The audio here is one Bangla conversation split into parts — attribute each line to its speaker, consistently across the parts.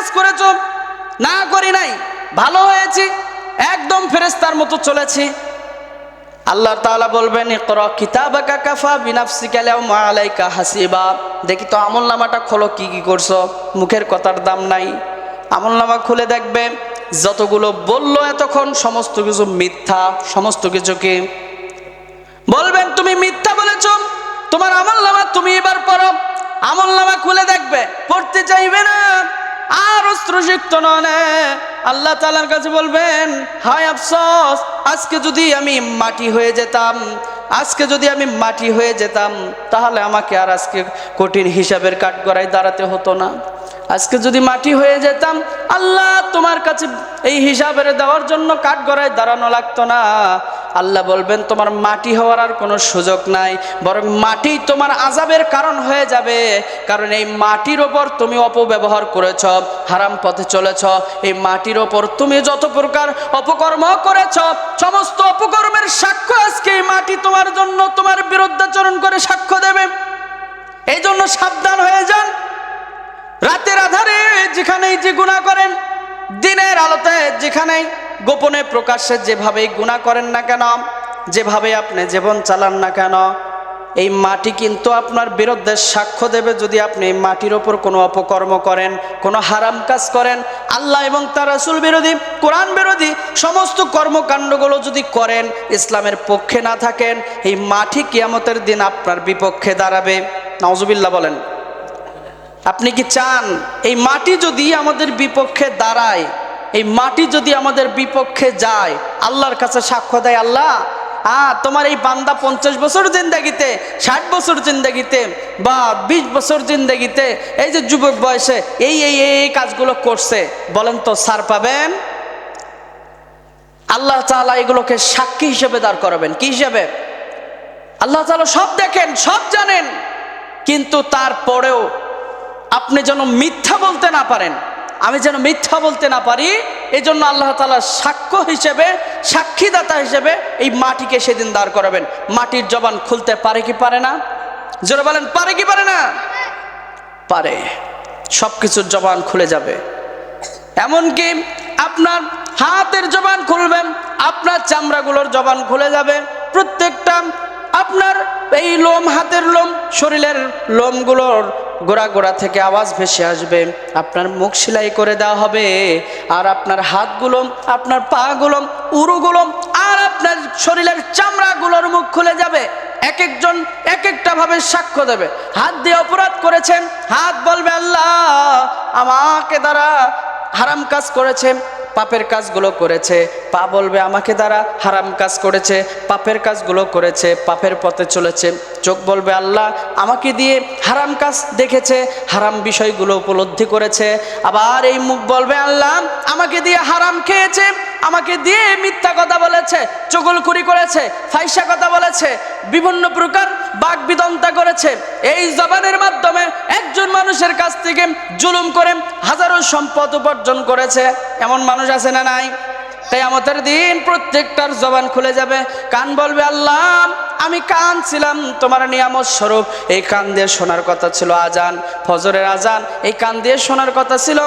Speaker 1: কাজ করেছো? না করি নাই, ভালো হয়েছি, একদম ফেরেশতার মতো চলেছি। আল্লাহ তাআলা বলবেন ইকরা কিতাবাকা কাফা বিনাফসিকা আল-ইয়াওমা আলাইকা হাসিবা। দেখি তো আমলনামাটা খোলো, কি কি করছো। মুখের কথার দাম নাই। আমলনামা খুলে দেখবে যতগুলো বললো এতক্ষণ সমস্ত কিছু মিথ্যা, সমস্ত কিছু কি বলবেন তুমি মিথ্যা বলেছো। তোমার আমলনামা তুমি এবার পড়ো, আমলনামা খুলে দেখবে পড়তে চাইবে না, আর অস্ত্রসিক্ত নয়। আল্লাহ তাআলার কাছে বলবেন হায় আফসোস, আজকে যদি আমি মাটি হয়ে যেতাম, আজকে যদি আমি মাটি হয়ে যেতাম, তাহলে আমাকে আর আজকে কঠিন হিসাবের কাঠগড়ায় দাঁড়াতে হতো না। আজকে যদি মাটি হয়ে যেতাম, আল্লাহ তোমার কাছে এই হিসাবের দেওয়ার জন্য কাঠগড়ায় দাঁড়ানো লাগতো না। আল্লাহ বলবেন তোমার মাটি হওয়ার আর কোনো সুযোগ নাই, বরং মাটি তোমার আযাবের কারণ হয়ে যাবে। কারণ এই মাটির ওপর তুমি অপব্যবহার করেছ, হারাম পথে চলেছ। এই মাটির ওপর তুমি যত প্রকার অপকর্ম করেছ, সমস্ত অপকর্মের সাক্ষ্য আজকে এই মাটি তোমার জন্য, তোমার বিরুদ্ধাচরণ করে সাক্ষ্য দেবে। এই জন্য সাবধান হয়ে যান। রাতের আধারে যেখানেই যে গুনাহ করেন, দিনের আলোতে যেখানেই গোপনে প্রকাশ্যে যেভাবেই গুনাহ করেন না কেন, যেভাবে আপনি জীবন চালান না কেন, এই মাটি কিন্তু আপনার বিরুদ্ধে সাক্ষ্য দেবে। যদি আপনি এই মাটির ওপর কোনো অপকর্ম করেন, কোনো হারাম কাজ করেন, আল্লাহ এবং তার রাসূল বিরোধী, কোরআন বিরোধী সমস্ত কর্মকাণ্ডগুলো যদি করেন, ইসলামের পক্ষে না থাকেন, এই মাটি কিয়ামতের দিন আপনার বিপক্ষে দাঁড়াবে। নাউজুবিল্লাহ বলেন। আপনি কি চান এই মাটি যদি আমাদের বিপক্ষে দাঁড়ায়, এই মাটি যদি আমাদের বিপক্ষে যায়, আল্লাহর কাছে সাক্ষ্য দেয় আল্লাহ তোমার এই বান্দা 50 বছর জিন্দেগিতে, 60 বছর জিন্দেগিতে বা 20 বছর জিন্দেগিতে এই যে যুবক বয়সে এই এই এই কাজগুলো করছে, বলেন তো ছাড় পাবেন? আল্লাহ তাআলা এগুলোকে সাক্ষী হিসেবে দাঁড় করাবেন। কি হিসেবে? আল্লাহ তাআলা সব দেখেন, সব জানেন, কিন্তু তারপরেও আপনি যেন মিথ্যা বলতে না পারেন, আমি যেন মিথ্যা বলতে না পারি, এই জন্য আল্লাহ তাআলা সাক্ষ্য হিসেবে, সাক্ষীদাতা হিসেবে এই মাটিকে সেদিন দাঁড় করাবেন। মাটির জবান খুলতে পারে কি পারে না? জোরে বলেন, পারে কি পারে না? পারে। সব কিছুর জবান খুলে যাবে। এমনকি আপনার হাতের জবান খুলবেন, আপনার চামড়াগুলোর জবান খুলে যাবে। প্রত্যেকটা আপনার এই লোম, হাতের লোম, শরীরের লোমগুলোর গোড়া গোড়া থেকে আওয়াজ ভেসে আসবে। আপনার মুখ সেলাই করে দেওয়া হবে, আর আপনার হাতগুলো, আপনার পাগুলো, উরুগুলো, আর আপনার শরীরের চামড়াগুলোর মুখ খুলে যাবে। এক একজন এক একটা ভাবে সাক্ষ্য দেবে। হাত দিয়ে অপরাধ করেছেন, হাত বলবে আল্লাহ আমাকে দ্বারা হারাম কাজ করেছে, পাপের কাজগুলো করেছে। পা বলবে আমাকে দ্বারা হারাম কাজ করেছে, পাপের কাজগুলো করেছে, পাপের পথে চলেছে। চোখ বলবে আল্লাহ আমাকে দিয়ে হারাম কাজ দেখেছে, হারাম বিষয়গুলো উপলব্ধি করেছে। আবার এই মুখ বলবে আল্লাহ আমাকে দিয়ে হারাম খেয়েছে, আমাকে দিয়ে মিথ্যা কথা বলেছে, চুগলখুরি করেছে, ফাহিশা কথা বলেছে, বিভিন্ন প্রকার বাকবিতণ্ডা করেছে। এই জবানের মাধ্যমে একজন মানুষের কাছ থেকে জুলুম করে হাজারো সম্পদ উপার্জন করেছে। এমন মানুষ আছে না নাই? কিয়ামতের দিন প্রত্যেকটার জবান খুলে যাবে। কান বলবে আল্লাহ আমি কান ছিলাম তোমার নিয়ামত স্বরূপ, এই কান দিয়ে শোনার কথা ছিল আজান, ফজরের আজান, এই কান দিয়ে শোনার কথা ছিল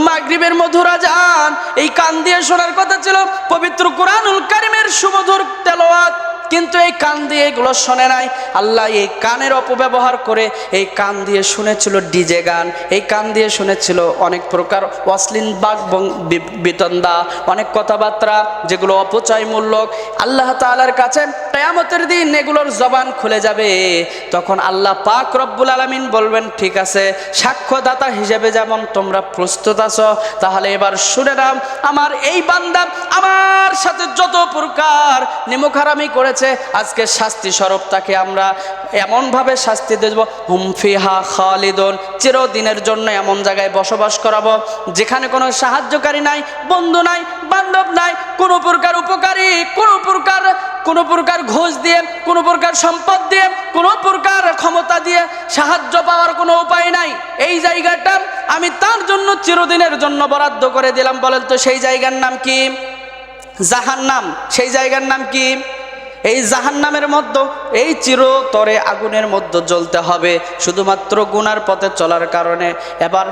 Speaker 1: মাগরিবের মধুর আজান, এই কান দিয়ে শোনার কথা ছিল পবিত্র কুরআনুল কারীমের সুমধুর তেলাওয়াত, কিন্তু এই কান দিয়ে এগুলো শোনে নাই। আল্লাহ এই কানের অপব্যবহার করে এই কান দিয়ে শুনেছিল ডিজে গান, এই কান দিয়ে শুনেছিল অনেক প্রকার অশ্লীল বাক বিতণ্ডা, অনেক কথাবার্তা যেগুলো অপচয়মূলক। আল্লাহ তাআলার কাছে কিয়ামতের দিন এগুলোর জবান খুলে যাবে। তখন আল্লাহ পাক রব্বুল আলামিন বলবেন ঠিক আছে, সাক্ষ্যদাতা হিসেবে যেমন তোমরা প্রস্তুত আছো, তাহলে এবার শুনে নাও আমার এই বান্দা আমার সাথে যত প্রকার নেমুখারামি করেছে, আজকে শাস্তি স্বরূপ তাকে আমরা এমনভাবে শাস্তি দেব, হুম ফিহা খালিদুন, চিরদিনের জন্য এমন জায়গায় বসবাস করাবো যেখানে কোনো সাহায্যকারী নাই, বন্ধু নাই, বান্ধব নাই, কোনো প্রকার উপকারী, কোনো প্রকার ঘুষ দিয়ে, কোনো প্রকার সম্পদ দিয়ে, কোনো প্রকার ক্ষমতা দিয়ে সাহায্য পাওয়ার কোনো উপায় নাই। এই জায়গাটা আমি তার জন্য চিরদিনের জন্য বরাদ্দ করে দিলাম। বলেন তো সেই জায়গার নাম কি? জাহান্নাম। সেই জায়গার নাম কি? এই জাহান্নামের মধ্যে, এই চিরতরে আগুনের মধ্যে জ্বলতে হবে শুধুমাত্র গুনার পথে চলার কারণে। এবার